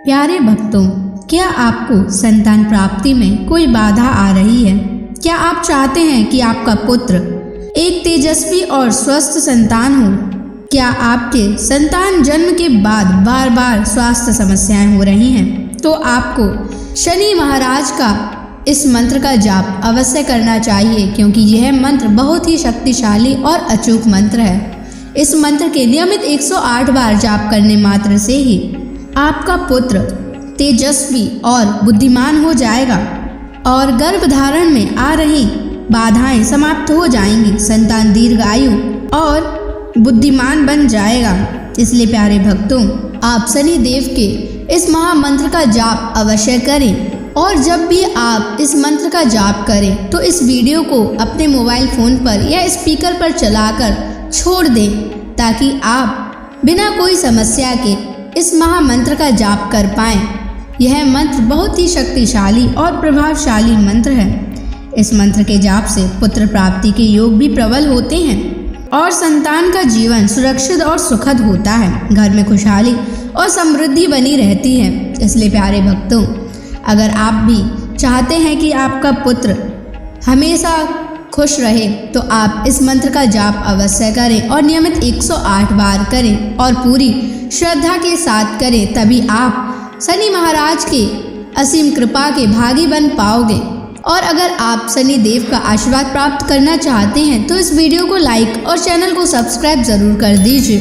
प्यारे भक्तों, क्या आपको संतान प्राप्ति में कोई बाधा आ रही है? क्या आप चाहते हैं कि आपका पुत्र एक तेजस्वी और स्वस्थ संतान हो? क्या आपके संतान जन्म के बाद बार बार स्वास्थ्य समस्याएं हो रही हैं? तो आपको शनि महाराज का इस मंत्र का जाप अवश्य करना चाहिए, क्योंकि यह मंत्र बहुत ही शक्तिशाली और अचूक मंत्र है। इस मंत्र के नियमित 108 बार जाप करने मात्र से ही आपका पुत्र तेजस्वी और बुद्धिमान हो जाएगा और गर्भधारण में आ रही बाधाएं समाप्त हो जाएंगी। संतान दीर्घायु और बुद्धिमान बन जाएगा। इसलिए प्यारे भक्तों, आप शनि देव के इस महामंत्र का जाप अवश्य करें। और जब भी आप इस मंत्र का जाप करें तो इस वीडियो को अपने मोबाइल फोन पर या स्पीकर पर चलाकर छोड़ दें, ताकि आप बिना कोई समस्या के इस महामंत्र का जाप कर पाएं। यह मंत्र बहुत ही शक्तिशाली और प्रभावशाली मंत्र है। इस मंत्र के जाप से पुत्र प्राप्ति के योग भी प्रबल होते हैं और संतान का जीवन सुरक्षित और सुखद होता है। घर में खुशहाली और समृद्धि बनी रहती है। इसलिए प्यारे भक्तों, अगर आप भी चाहते हैं कि आपका पुत्र हमेशा खुश रहे, तो आप इस मंत्र का जाप अवश्य करें और नियमित 108 बार करें और पूरी श्रद्धा के साथ करें। तभी आप शनि महाराज के असीम कृपा के भागी बन पाओगे। और अगर आप शनि देव का आशीर्वाद प्राप्त करना चाहते हैं तो इस वीडियो को लाइक और चैनल को सब्सक्राइब जरूर कर दीजिए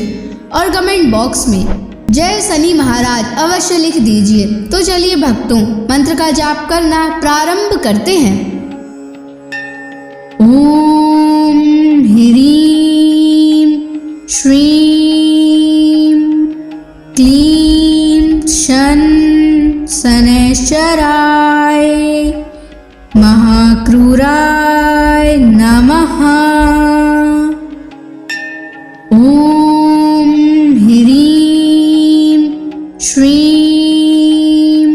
और कमेंट बॉक्स में जय शनि महाराज अवश्य लिख दीजिए। तो चलिए भक्तों, मंत्र का जाप करना प्रारंभ करते हैं। ओम ह्रीं श्रीं क्लीं शन शनैश्चराय महाक्रूराय नमः। ओम ह्रीं श्रीं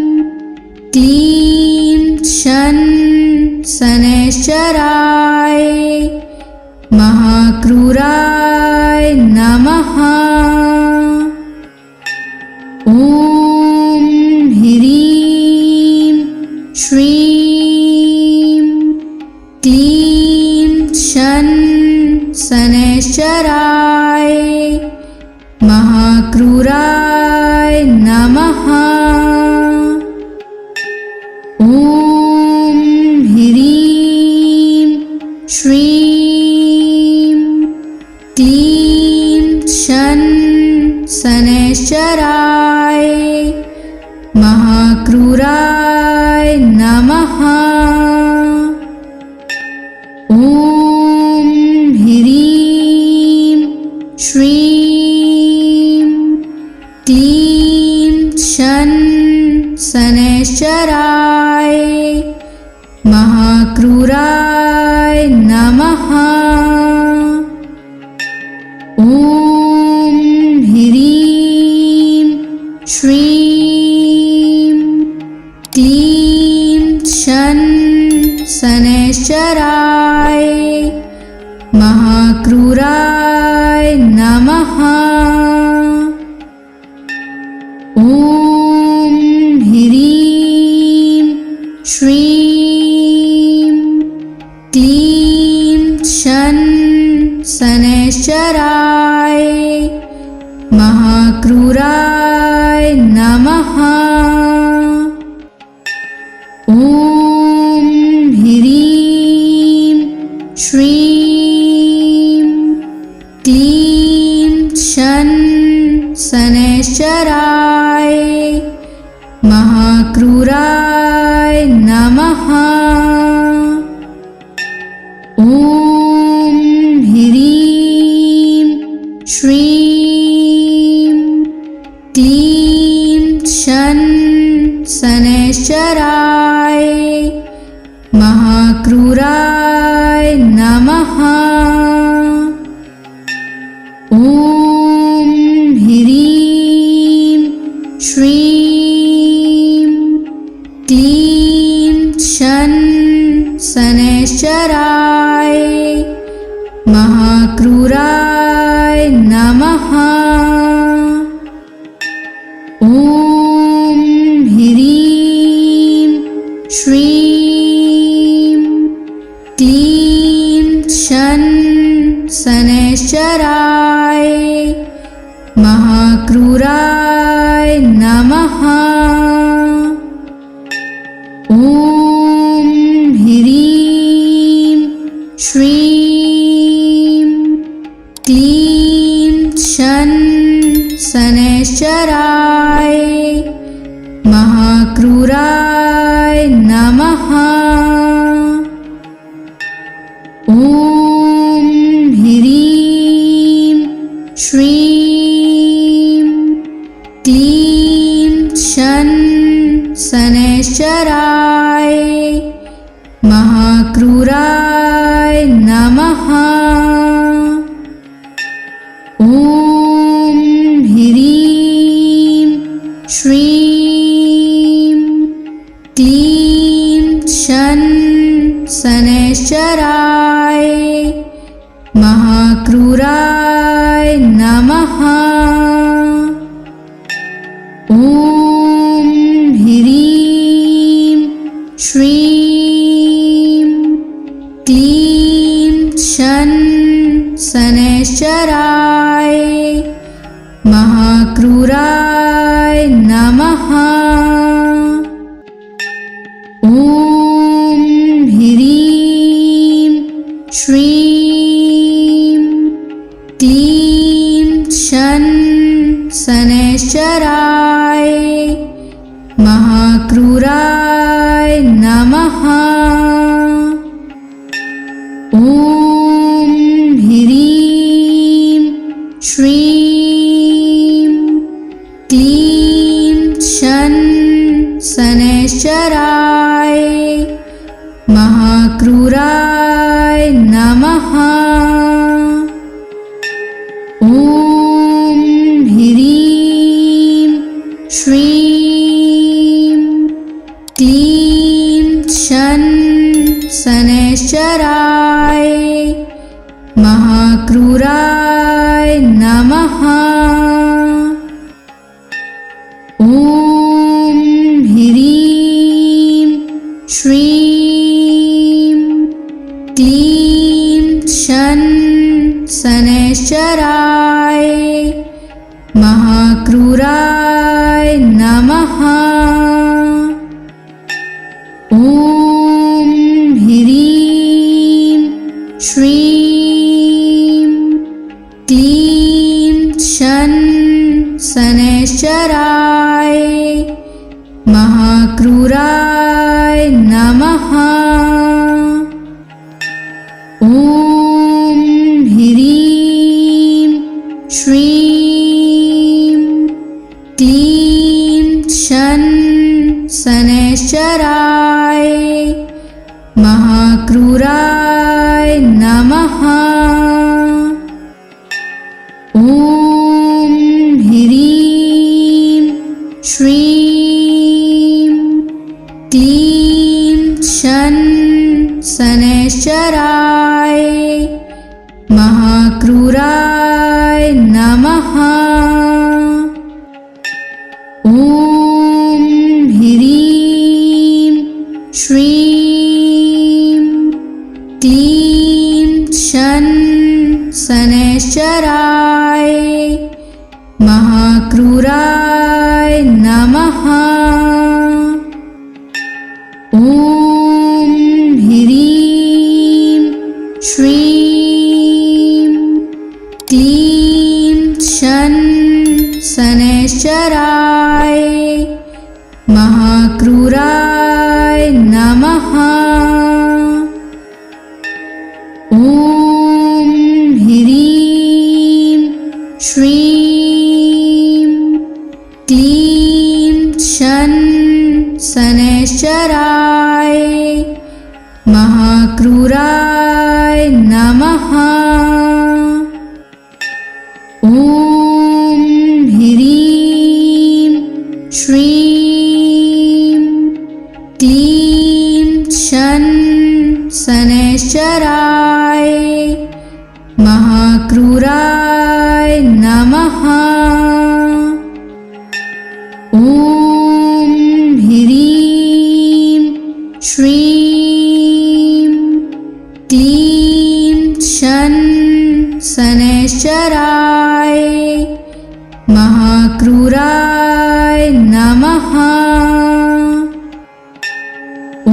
क्लीं शन शनैश्चराय महाक्रूराय नमः। ओम ह्रीं श्रीं क्लीं शन शनैश्चराय महाक्रूराय नमः। ओम ह्रीं श्रीं क्लीं शन शनैश्चराय महाक्रूराय नमः। ओम ह्रीं श्रीं क्लीं शन शनैश्चराय महाक्रूराय नमः। ओम ह्रीं श्रीं क्लीं शन शनैश्चराय महाक्रूराय नमः। ओम ह्रीं श्रीं क्लीं शन शनैश्चराय महाक्रूराय नमः। ओम ह्रीं श्रीं क्लीं शन शनैश्चराय महाक्रूराय नमः। ओम ह्रीं श्रीं क्लीं शन शनैश्चराय महाक्रूराय नमः। ओम ह्रीं श्रीं क्लीं शन शनैश्चराय महाक्रूराय नमः। ओम शनैश्चराय महाक्रूराय नमः। ॐ ह्रीं श्रीं क्लीं शनैश्चराय महाक्रूराय नमः। ॐ ह्रीं श्रीं क्लीं शनैश्चराय महाक्रूराय नमः। ॐ ह्रीं श्रीं क्लीं शनैश्चराय महाक्रूराय नमः। ॐ ह्रीं श्रीं क्लीं शनैश्चराय महाक्रूराय नमः। ॐ ह्रीं श्रीं क्लीं शनैश्चराय महाक्रूराय नमः। ॐ ह्रीं श्रीं क्लीं शनैश्चराय महाक्रूराय नमः। ॐ ह्रीं श्रीं क्लीं शनैश्चराय महाक्रूराय नमः। ॐ ह्रीं श्रीं क्लीं शनैश्चराय महाक्रूराय नमः। ॐ ह्रीं श्रीं क्लीं शनैश्चराय महाक्रूराय नमः। ॐ ह्रीं श्रीं क्लीं शनैश्चराय महाक्रूराय नमः। ॐ ह्रीं श्रीं क्लीं शनैश्चराय महाक्रूराय नमः। ॐ ह्रीं श्रीं क्लीं शनैश्चराय महाक्रूराय नमः। ॐ ह्रीं श्रीं क्लीं शनैश्चराय महाक्रूराय नमः। ॐ ह्रीं श्रीं क्लीं शनैश्चराय महाक्रूराय नमः। ॐ ह्रीं श्रीं क्लीं शनैश्चराय महाक्रूराय नमः। ॐ ह्रीं श्रीं क्लीं शनैश्चराय महाक्रूराय नमः। ॐ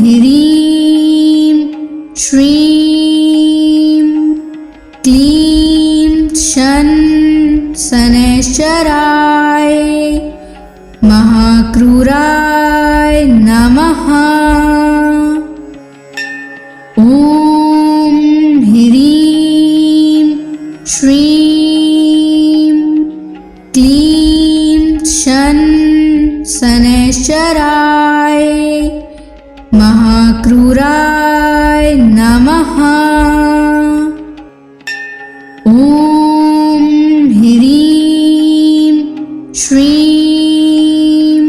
ह्रीं श्रीं क्लीं शन शनैश्चराय महाक्रूराय नमः। ॐ ह्रीं श्रीं क्लीं शन शनैश्चराय महाक्रूराय नमः। ॐ ह्रीं श्रीं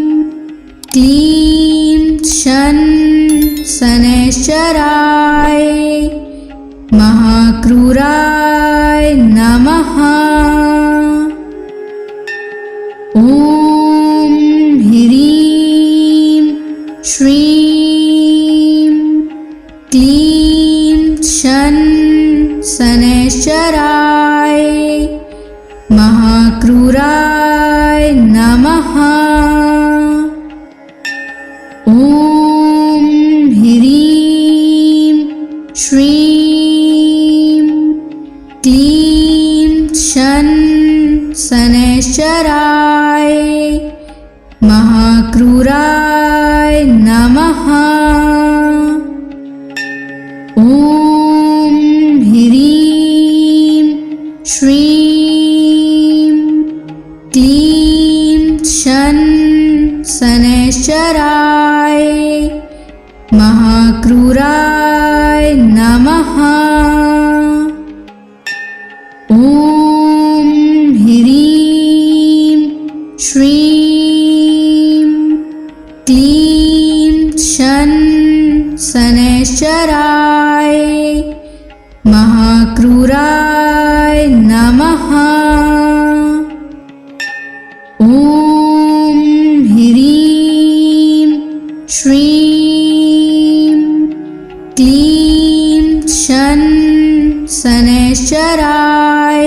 क्लीं शन शनैश्चराय महाक्रूराय नमः। ॐ ह्रीं श्रीं क्लीं शन शनैश्चराय महाक्रूराय नमः। ॐ ह्रीं श्रीं क्लीं शन शनैश्चराय महाक्रूराय नमः। ॐ ह्रीं श्रीं क्लीं शन शनैश्चराय महाक्रूराय नमः। ॐ ह्रीं श्रीं क्लीं शन शनैश्चराय महाक्रूराय नमः। ॐ ह्रीं श्रीं क्लीं शन शनैश्चराय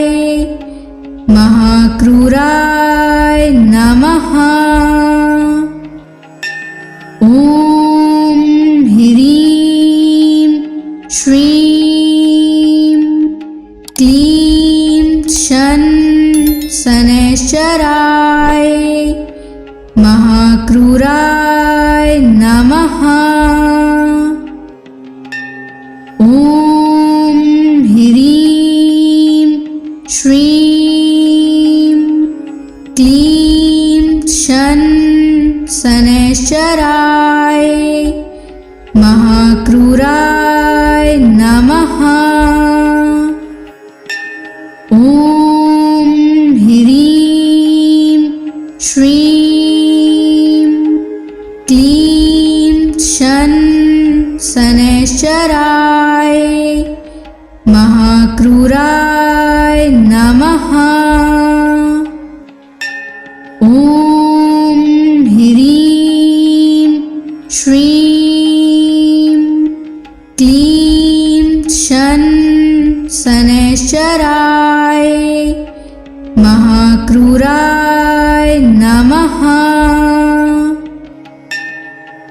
महाक्रूराय नमः। ॐ ह्रीं श्रीं क्लीं शन शनैश्चराय महाक्रूराय नमः। ॐ ह्रीं श्रीं क्लीं शन शनैश्चराय महाक्रूराय नमः। ॐ ह्रीं श्रीं क्लीं शन शनैश्चराय महाक्रूराय नमः। ॐ ह्रीं श्रीं क्लीं शन शनैश्चराय महाक्रूराय नमः।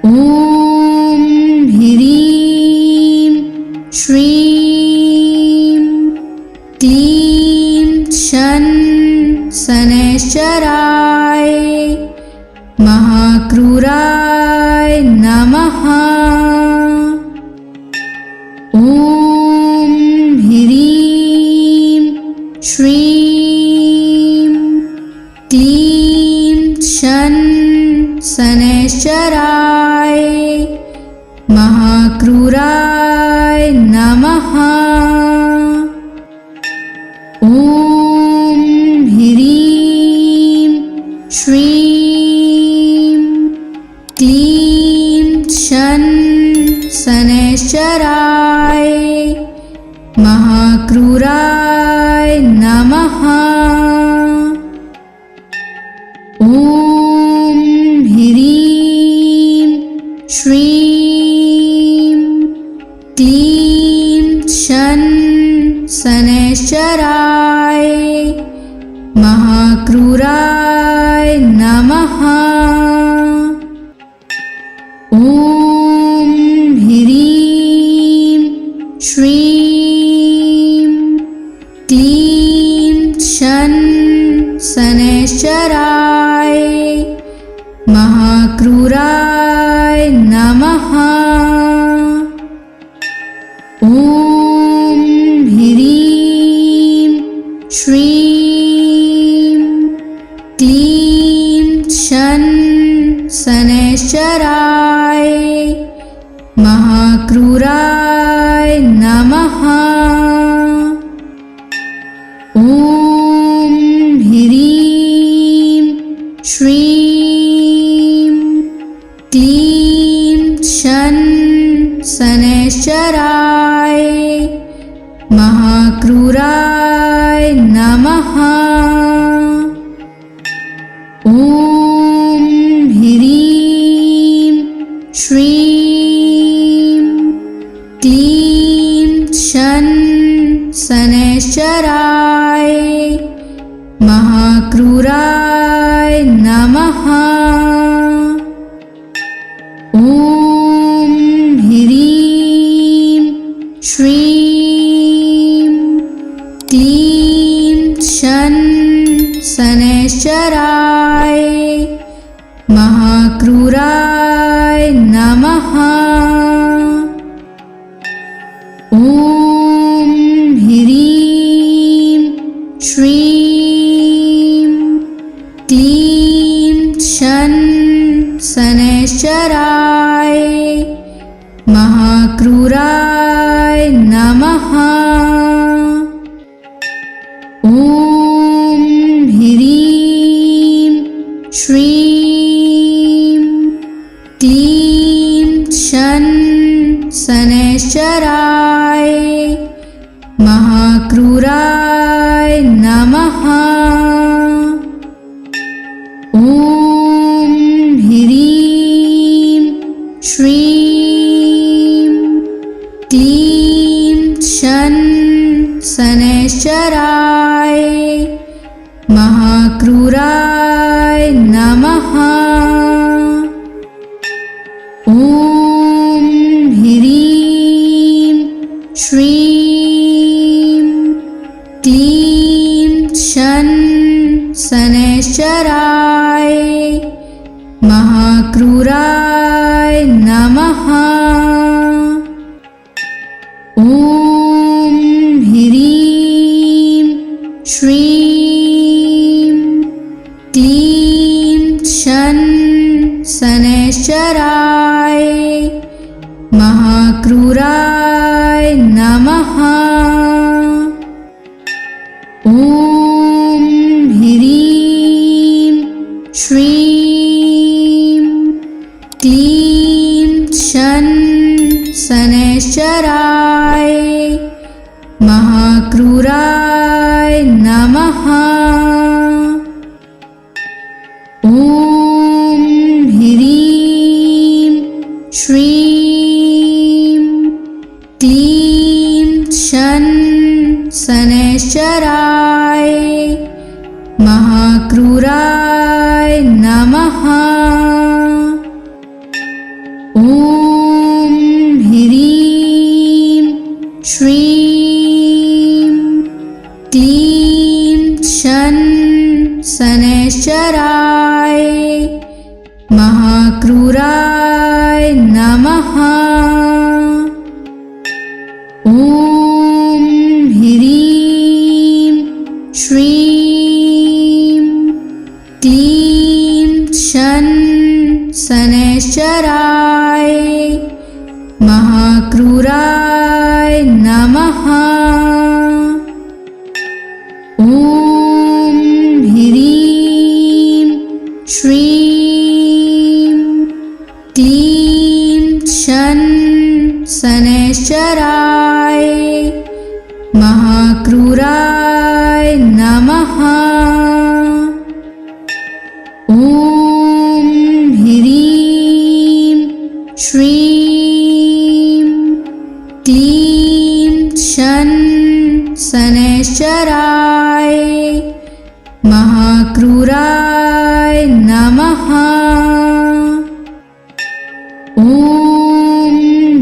ॐ ह्रीं श्रीं क्लीं शन शनैश्चराय महाक्रूराय नमः। ॐ ह्रीं श्रीं क्लीं शन शनैश्चराय महाक्रूराय नमः। ॐ ह्रीं श्रीं क्लीं शन शनैश्चराय महाक्रूराय नमः। ॐ ह्रीं श्रीं क्लीं शन क्लीं शन शनैश्चराय महाक्रूराय नमः। ॐ ह्रीं श्रीं क्लीं शन शनैश्चराय महाक्रूराय नमः। ॐ ह्रीं श्रीं क्लीं शन शनैश्चराय महाक्रूराय नमः। ॐ ह्रीं श्रीं क्लीं शन शनैश्चराय महाक्रूराय नमः। ॐ ह्रीं श्रीं क्लीं शन शनैश्चराय महाक्रूराय नमः। ॐ ह्रीं श्रीं क्लीं शन शनैश्चराय महाक्रूराय नमः। ॐ ह्रीं श्रीं क्लीं शन शनैश्चराय महाक्रूराय नमः। ॐ ह्रीं श्रीं क्लीं शन शनैश्चराय महाक्रूराय नमः। ॐ ह्रीं श्रीं क्लीं शन शनैश्चराय महाक्रूराय नमः। ॐ ह्रीं श्रीं क्लीं शन शनैश्चराय महाक्रूराय नमः। ॐ ह्रीं श्रीं क्लीं शन शनैश्चराय महाक्रूराय नमः। ॐ ह्रीं श्रीं क्लीं शन शनैश्चराय महाक्रूराय नमः। ॐ ह्रीं श्रीं क्लीं शन शनैश्चराय महाक्रूराय नमः। ॐ ह्रीं श्रीं क्लीं शन शनैश्चराय महाक्रूराय नमः। ॐ ह्रीं श्रीं क्लीं शन शनैश्चराय महाक्रूराय नमः। ॐ ह्रीं श्रीं क्लीं शन शनैश्चराय महाक्रूराय नमः। ॐ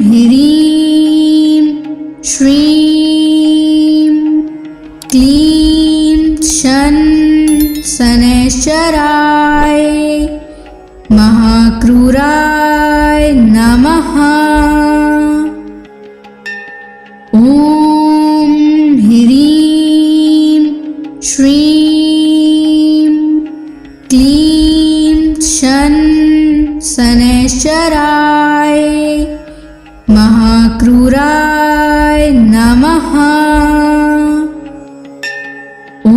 ह्रीं श्रीं क्लीं शन शनैश्चराय महाक्रूराय नमः। ॐ ह्रीं श्रीं क्लीं शन शनैश्चराय महाक्रूराय नमः। ॐ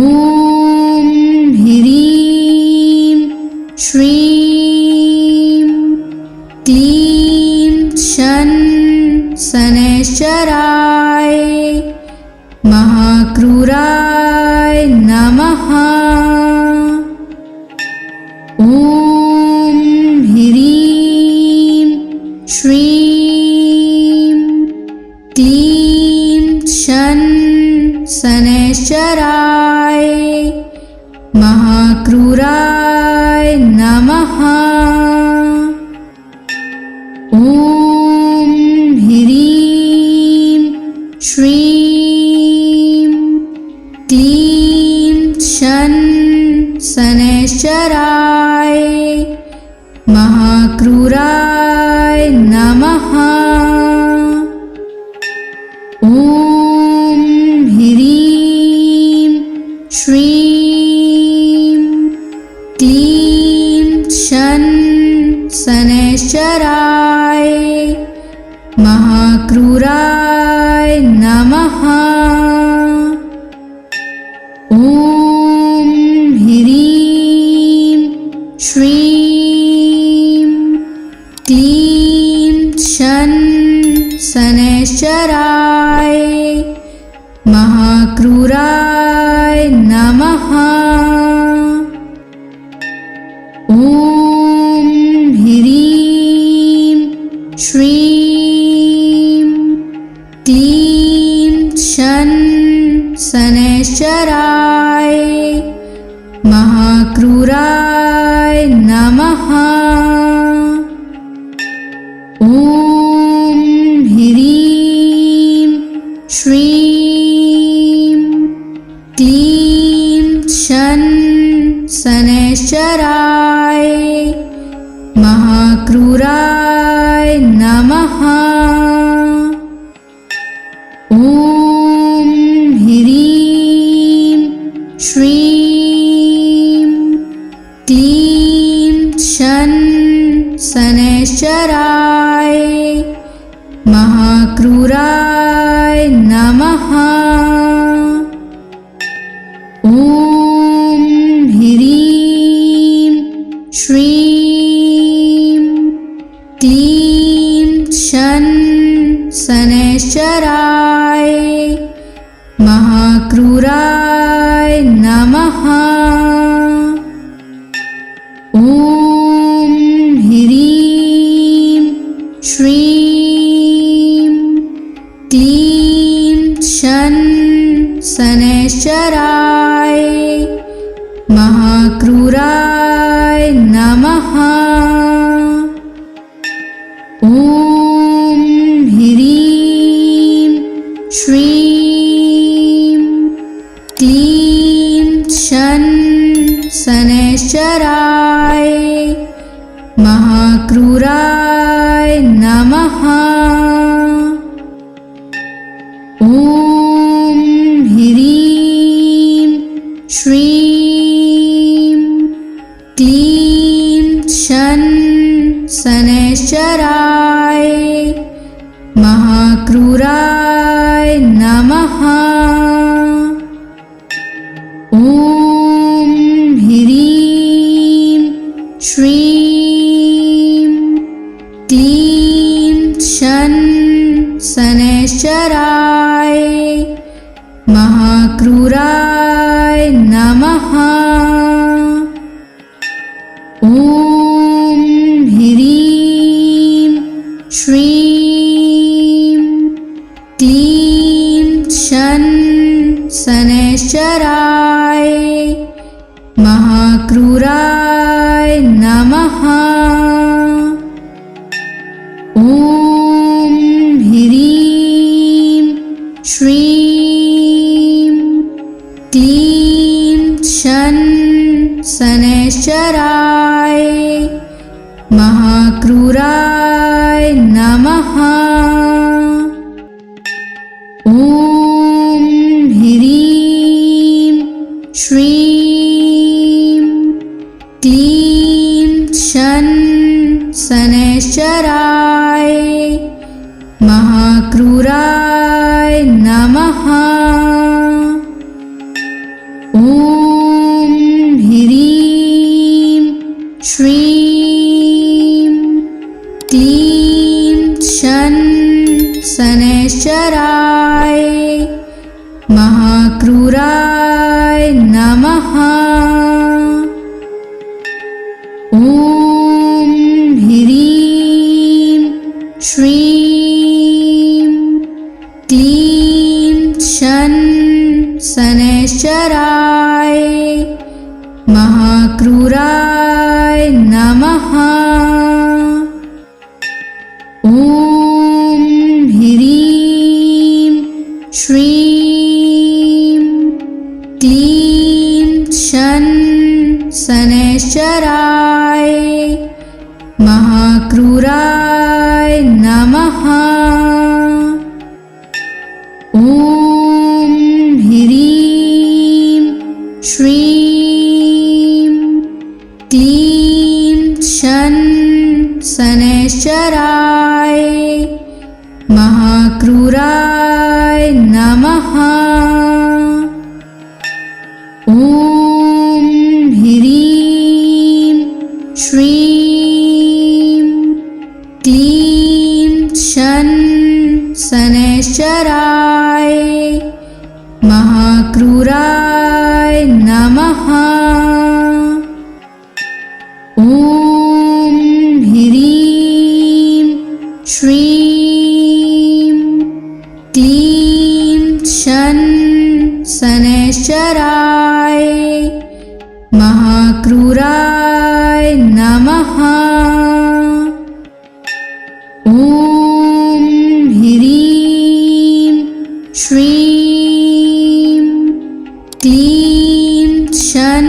ह्रीं श्रीं क्लीं शन शनैश्चराय महाक्रूराय नमः। ॐ ह्रीं श्रीं क्लीं शन शनैश्चराय महाक्रूराय नमः। ॐ ह्रीं श्रीं क्लीं शन शनैश्चराय महाक्रूराय नमः। ॐ ह्रीं श्रीं क्लीं शन शनैश्चराय महाक्रूराय नमः। ॐ ह्रीं श्रीं क्लीं शन शनैश्चराय महाक्रूराय नमः। ॐ ह्रीं श्रीं क्लीं शन शनैश्चराय महाक्रूराय नमः। ॐ ह्रीं श्रीं क्लीं शन शनैश्चराय महाक्रूराय नमः। ॐ ह्रीं श्रीं क्लीं शन शनैश्चराय महाक्रूराय नमः। ॐ ह्रीं श्रीं क्लीं शन शनैश्चराय महाक्रूराय नमः। ॐ ह्रीं श्रीं क्लीं शन शनैश्चराय महाक्रूराय नमः। ॐ ह्रीं श्रीं क्लीं शन शनैश्चराय महाक्रूराय नमः। ॐ ह्रीं श्रीं क्लीं शन शनैश्चराय महाक्रूराय नमः। ॐ ह्रीं श्रीं क्लीं शन शनैश्चराय महाक्रूराय नमः। ॐ ह्रीं श्रीं क्लीं शन शनैश्चराय महाक्रूराय नमः। ॐ ह्रीं श्रीं क्लीं शन शनैश्चराय महाक्रूराय नमः। ॐ ह्रीं श्रीं क्लीं शन शनैश्चराय महाक्रूराय नमः। ॐ ह्रीं श्रीं क्लीं शन शनैश्चराय महाक्रूराय नमः। ॐ ह्रीं श्रीं क्लीं शन शनैश्चराय महाक्रूराय नमः। ॐ ह्रीं श्रीं क्लीं शन शनैश्चराय महाक्रूराय नमः। ॐ ह्रीं श्रीं क्लीं शन शनैश्चराय महाक्रूराय नमः। ॐ ह्रीं श्रीं क्लीं शन शनैश्चराय महाक्रूराय नमः। ॐ ह्रीं श्रीं क्लीं शन शनैश्चराय महाक्रूराय नमः। ॐ ह्रीं श्रीं क्लीं शन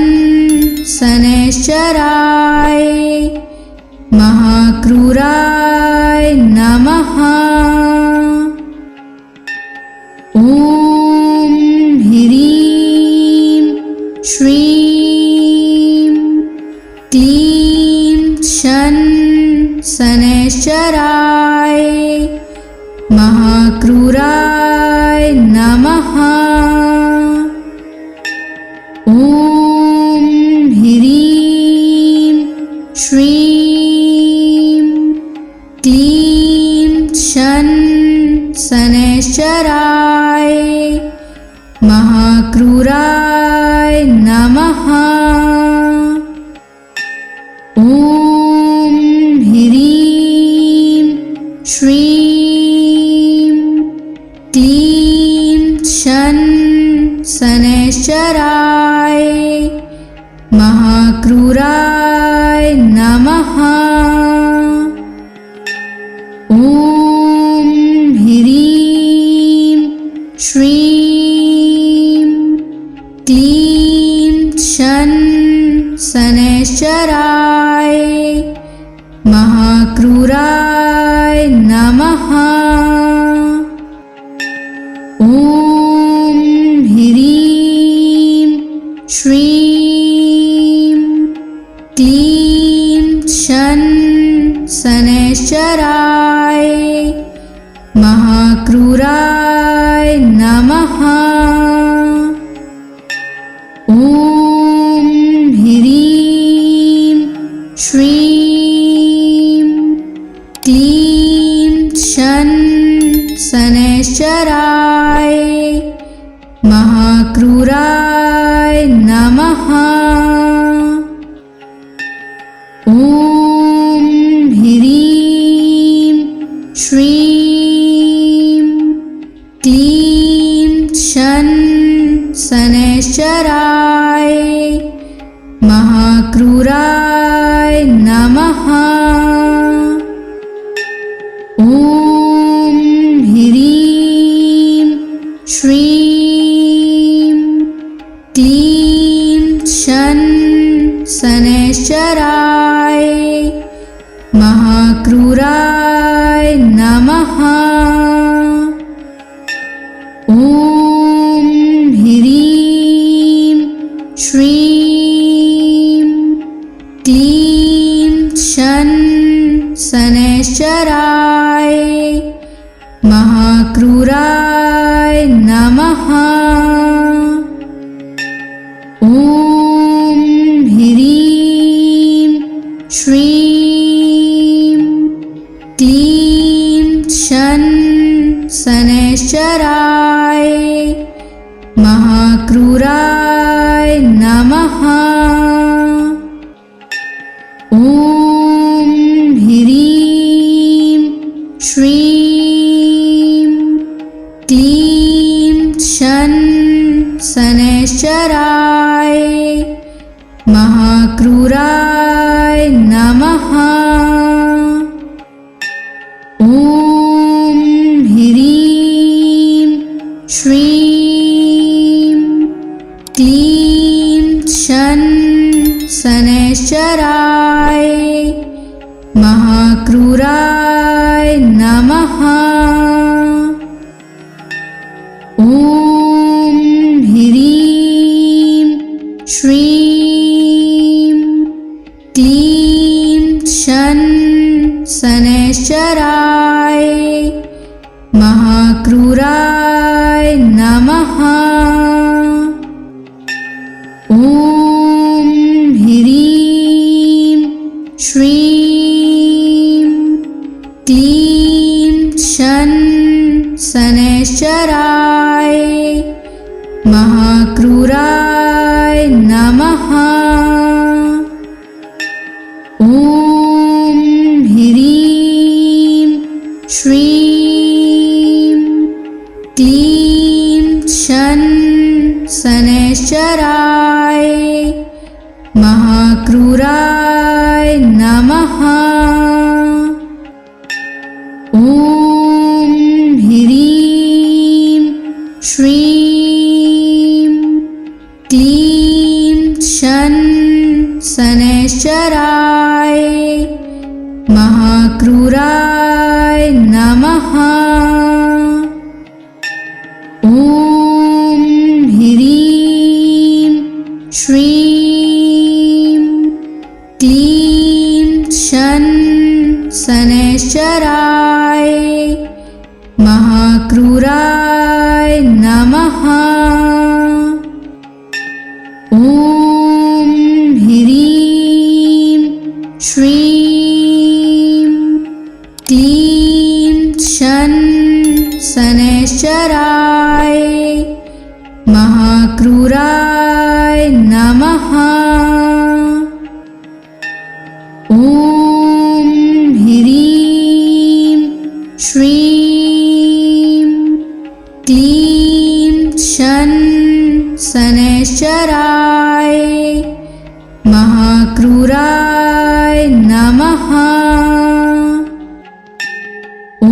शनैश्चराय महाक्रूराय नमः। ॐ ह्रीं श्रीं क्लीं शन शनैश्चराय महाक्रूराय नमः। ॐ ह्रीं श्रीं क्लीं शन शनैश्चराय महाक्रूराय नमः। ॐ ह्रीं श्रीं क्लीं शन शनैश्चराय महाक्रूराय नमः। ॐ ह्रीं श्रीं क्लीं शन शनैश्चराय महाक्रूराय नमः। ॐ ह्रीं श्रीं क्लीं शन शनैश्चराय महाक्रूराय नमः। ॐ ह्रीं श्रीं क्लीं शन शनैश्चराय महाक्रूराय नमः। ॐ ह्रीं श्रीं क्लीं शन शनैश्चराय महाक्रूराय नमः। ॐ ह्रीं श्रीं शन शनैश्चराय महाक्रूराय नमः। ॐ ह्रीं श्रीं क्लीं शन शनैश्चराय महाक्रूराय नमः। ॐ ह्रीं श्रीं क्लीं शन शनैश्चराय महाक्रूराय नमः। ॐ ह्रीं श्रीं क्लीं शन शनैश्चराय महाक्रूराय नमः। ॐ ह्रीं श्रीं क्लीं शन शनैश्चराय महाक्रूराय नमः। ॐ ह्रीं श्रीं क्लीं शन शनैश्चराय महाक्रूराय नमः। ॐ ह्रीं श्रीं क्लीं शन शनैश्चराय महाक्रूराय नमः। ॐ ह्रीं श्रीं क्लीं शन शनैश्चराय महाक्रूराय नमः। ॐ ह्रीं श्रीं क्लीं शन शनैश्चराय महाक्रूराय नमः। ॐ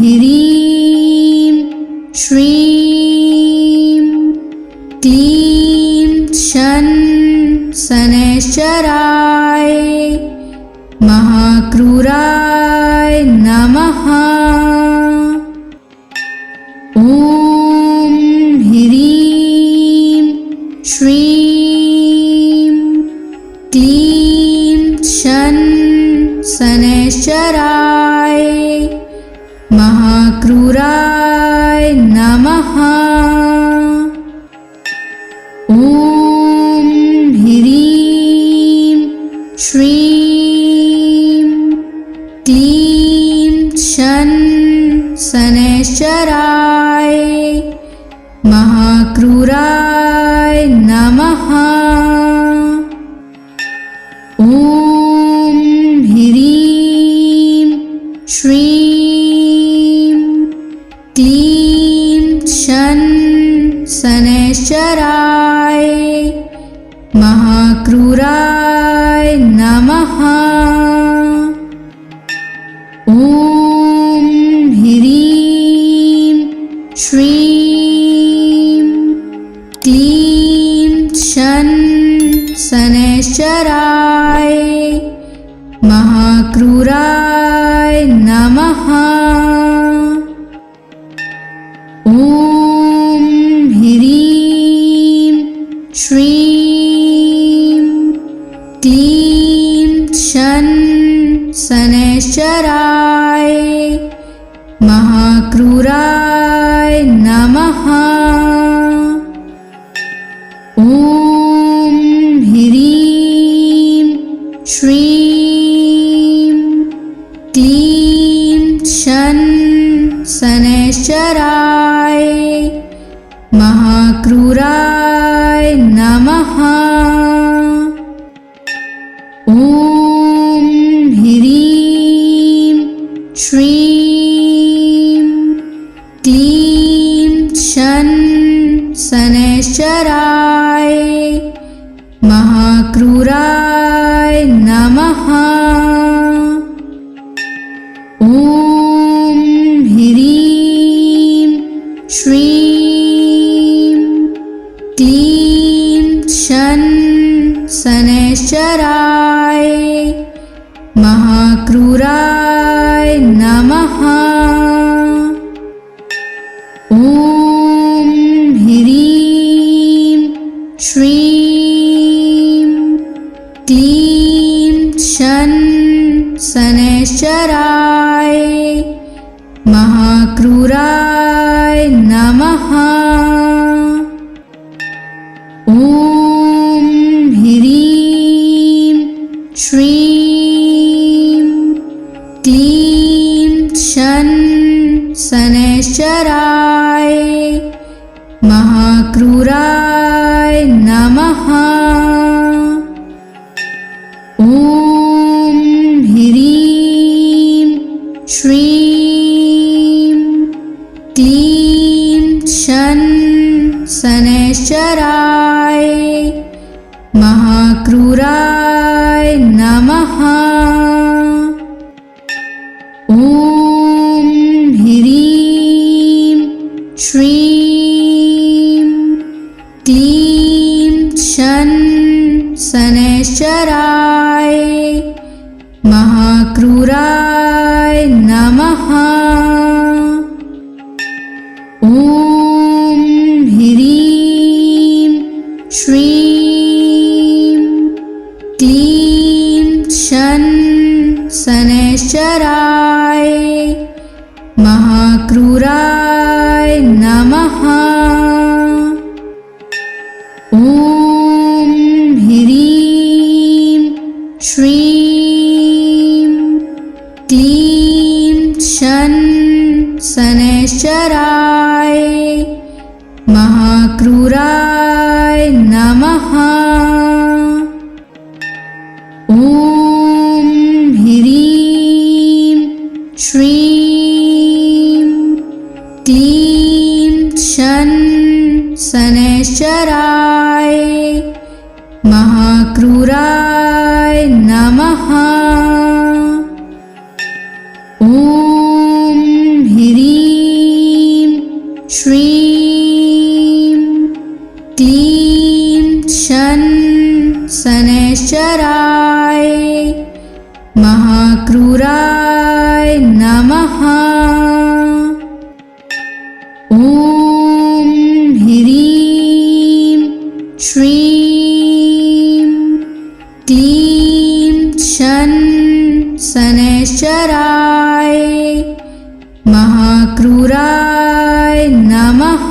ह्रीं श्रीं क्लीं शन शनैश्चराय महाक्रूराय नमः। ॐ ह्रीं श्रीं क्लीं शन शनैश्चराय महाक्रूराय नमः। ॐ ह्रीं श्रीं क्लीं शन शनैश्चराय महाक्रूराय नमः। ॐ ह्रीं श्रीं क्लीं शन शनैश्चराय महाक्रूराय नमः। ॐ ह्रीं श्रीं क्लीं शन शनैश्चराय महाक्रूराय नमः। ॐ ह्रीं श्रीं क्लीं शन शनैश्चराय महाक्रूराय नमः। ॐ ह्रीं श्रीं क्लीं शन शनैश्चराय महाक्रूराय नमः। ॐ ह्रीं श्रीं क्लीं शनैश्चराय महाक्रूराय नमः। ॐ ह्रीं श्रीं क्लीं शनैश्चराय महाक्रूराय नमः। ॐ ह्रीं श्रीं क्लीं शनैश्चराय महाक्रूराय नमः। ॐ ह्रीं श्रीं क्लीं शनैश्चराय महाक्रूराय नमः। ॐ ह्रीं श्रीं क्लीं शनैश्चराय महाक्रूराय नमः। ॐ ह्रीं श्रीं क्लीं शनैश्चराय महाक्रूराय नमः। ॐ ह्रीं श्रीं क्लीं शनैश्चराय महाक्रूराय नमः। ॐ ह्रीं श्रीं क्लीं शनैश्चराय महाक्रूराय नमः। ॐ ह्रीं श्रीं क्लीं शनैश्चराय महाक्रूराय नमः। ॐ ह्रीं श्रीं क्लीं शनैश्चराय महाक्रूराय नमः। ॐ ह्रीं श्रीं क्लीं शनैश्चराय महाक्रूराय नमः।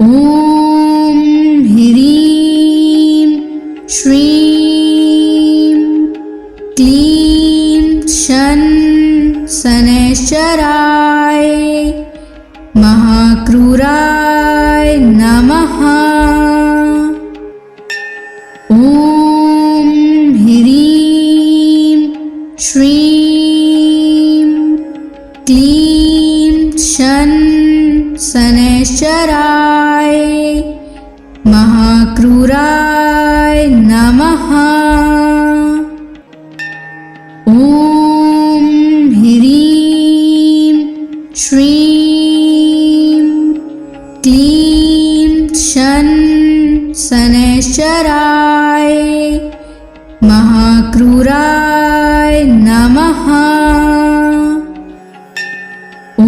ॐ ह्रीं श्रीं क्लीं शनैश्चराय महाक्रूराय नमः। ॐ ह्रीं श्रीं क्लीं शनैश्चराय महाक्रूराय नमः। ॐ ह्रीं श्रीं क्लीं शनैश्चराय महाक्रूराय नमः। ॐ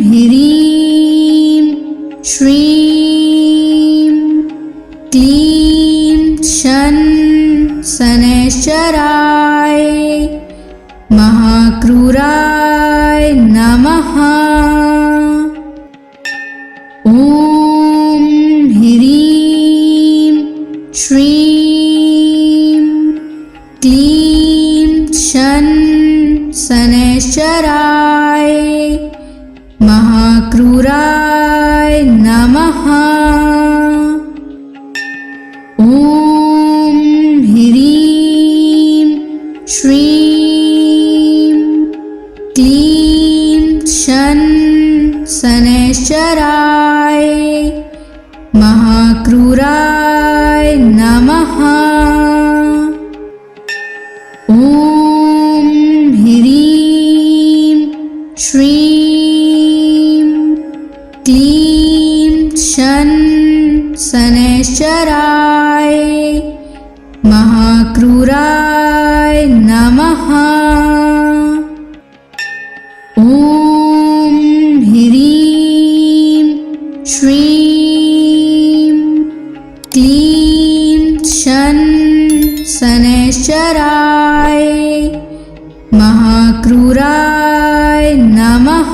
ह्रीं श्रीं क्लीं शनैश्चराय महाक्रूराय नमः। ॐ ह्रीं श्रीं क्लीं शनैश्चराय महाक्रूराय नमः। ॐ ह्रीं श्रीं क्लीं शनैश्चराय महाक्रूराय नमः। ॐ ह्रीं श्रीं क्लीं शन शनैश्चराय महाक्रूराय नमः। ॐ ह्रीं श्रीं क्लीं शन शनैश्चराय महाक्रूराय नमः।